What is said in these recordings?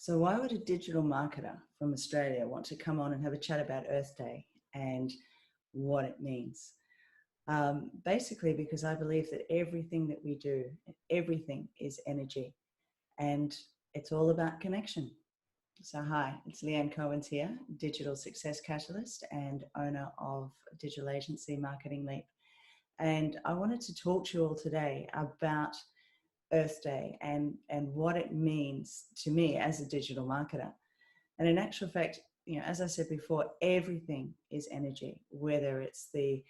So why would a digital marketer from Australia want to come on and have a chat about Earth Day and what it means? Basically, because I believe that everything that we do, everything is energy, and it's all about connection. So hi, it's Leanne Cohens here, digital success catalyst and owner of digital agency Marketing Leap. And I wanted to talk to you all today about Earth Day and what it means to me as a digital marketer. And in actual fact, as I said before, everything is energy, whether it's the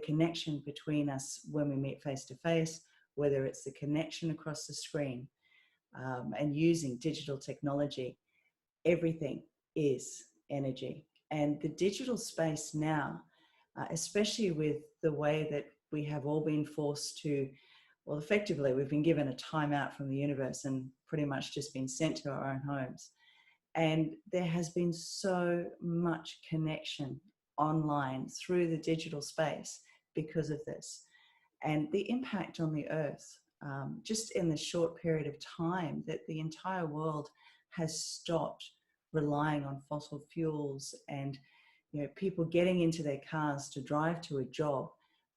connection between us when we meet face to face, whether it's the connection across the screen, and using digital technology, everything is energy. And the digital space now, especially with the way that we have all been forced to, well, effectively, we've been given a timeout from the universe and pretty much just been sent to our own homes. And there has been so much connection online through the digital space because of this. And the impact on the earth, just in the short period of time that the entire world has stopped relying on fossil fuels and people getting into their cars to drive to a job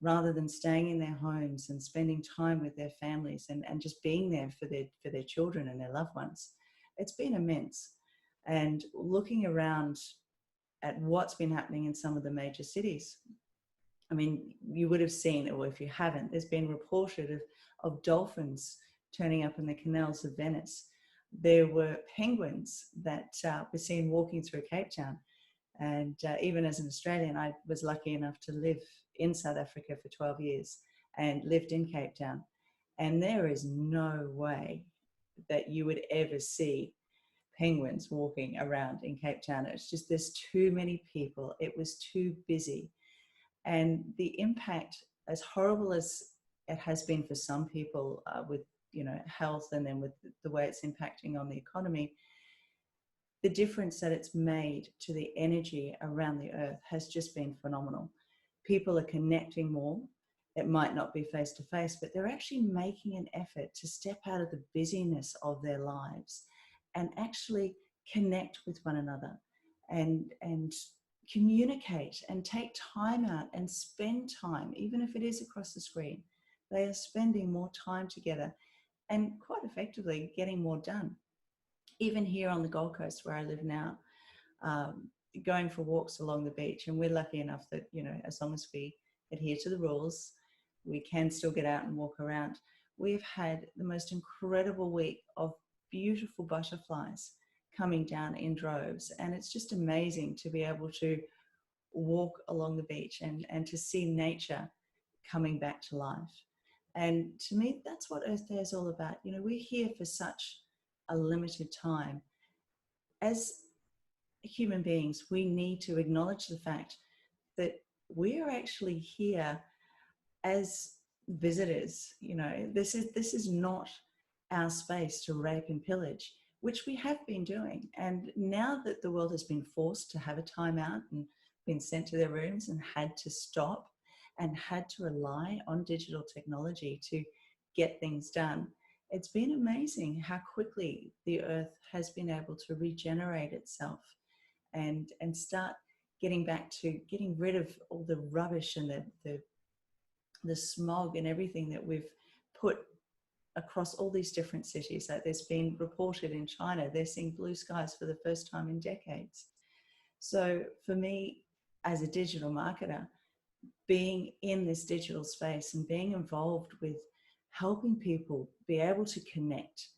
rather than staying in their homes and spending time with their families and just being there for their children and their loved ones. It's been immense. And looking around at what's been happening in some of the major cities, I mean, you would have seen, or if you haven't, there's been reported of dolphins turning up in the canals of Venice. There were penguins that were seen walking through Cape Town. And even as an Australian, I was lucky enough to live in South Africa for 12 years and lived in Cape Town. And there is no way that you would ever see penguins walking around in Cape Town. It's just, there's too many people. It was too busy. And the impact, as horrible as it has been for some people with, health and then with the way it's impacting on the economy, the difference that it's made to the energy around the earth has just been phenomenal. People are connecting more. It might not be face to face, but they're actually making an effort to step out of the busyness of their lives and actually connect with one another and communicate and take time out and spend time, even if it is across the screen. They are spending more time together and quite effectively getting more done. Even here on the Gold Coast where I live now, going for walks along the beach, and we're lucky enough that, as long as we adhere to the rules, we can still get out and walk around. We've had the most incredible week of beautiful butterflies coming down in droves, and it's just amazing to be able to walk along the beach and to see nature coming back to life. And to me, that's what Earth Day is all about. We're here for such a limited time. As human beings, we need to acknowledge the fact that we are actually here as visitors. This is not our space to rape and pillage, which we have been doing. And now that the world has been forced to have a timeout and been sent to their rooms and had to stop and had to rely on digital technology to get things done, it's been amazing how quickly the earth has been able to regenerate itself and start getting back to getting rid of all the rubbish and the smog and everything that we've put across all these different cities. Like there's been reported in China, they're seeing blue skies for the first time in decades. So for me, as a digital marketer, being in this digital space and being involved with helping people be able to connect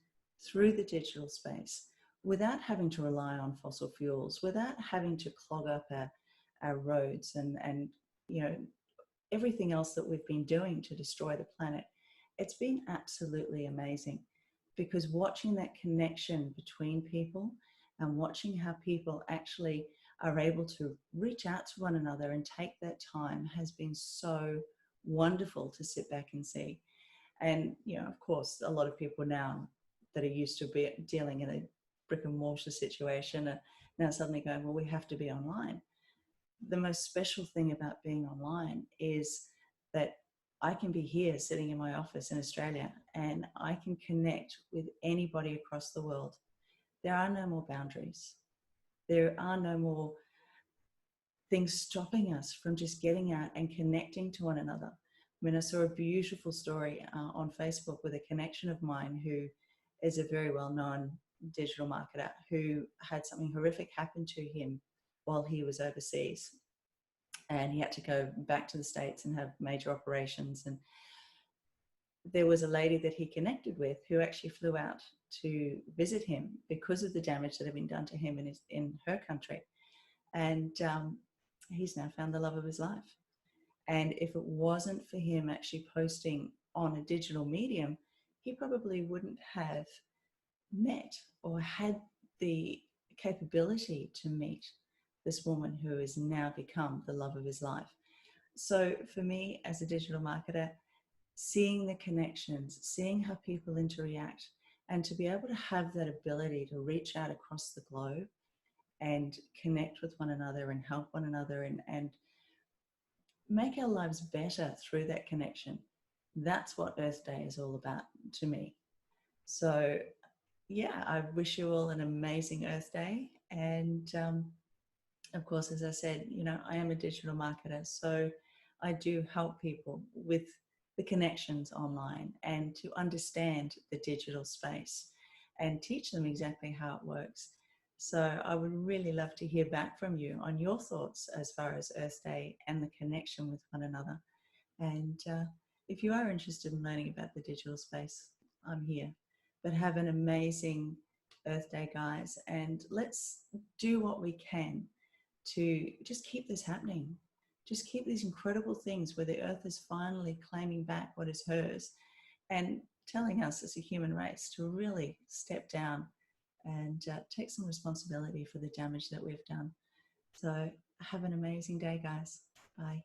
through the digital space without having to rely on fossil fuels, without having to clog up our roads and everything else that we've been doing to destroy the planet. It's been absolutely amazing, because watching that connection between people and watching how people actually are able to reach out to one another and take that time has been so wonderful to sit back and see. And, of course, a lot of people now that are used to dealing in a brick and mortar situation are now suddenly going, well, we have to be online. The most special thing about being online is that I can be here sitting in my office in Australia and I can connect with anybody across the world. there are no more boundaries. There are no more things stopping us from just getting out and connecting to one another. I mean, I saw a beautiful story on Facebook with a connection of mine who is a very well-known digital marketer who had something horrific happen to him while he was overseas. And he had to go back to the States and have major operations. And there was a lady that he connected with who actually flew out to visit him because of the damage that had been done to him in her country. And he's now found the love of his life. And if it wasn't for him actually posting on a digital medium, he probably wouldn't have met or had the capability to meet this woman who has now become the love of his life. So for me, as a digital marketer, seeing the connections, seeing how people interact, and to be able to have that ability to reach out across the globe and connect with one another and help one another and make our lives better through that connection. That's what Earth Day is all about to me. So yeah, I wish you all an amazing Earth Day. And of course, as I said, you know, I am a digital marketer, so I do help people with the connections online and to understand the digital space and teach them exactly how it works. So I would really love to hear back from you on your thoughts as far as Earth Day and the connection with one another. And if you are interested in learning about the digital space, I'm here. But have an amazing Earth Day, guys, and let's do what we can to just keep this happening. Just keep these incredible things where the Earth is finally claiming back what is hers and telling us as a human race to really step down and take some responsibility for the damage that we've done. So have an amazing day, guys. Bye.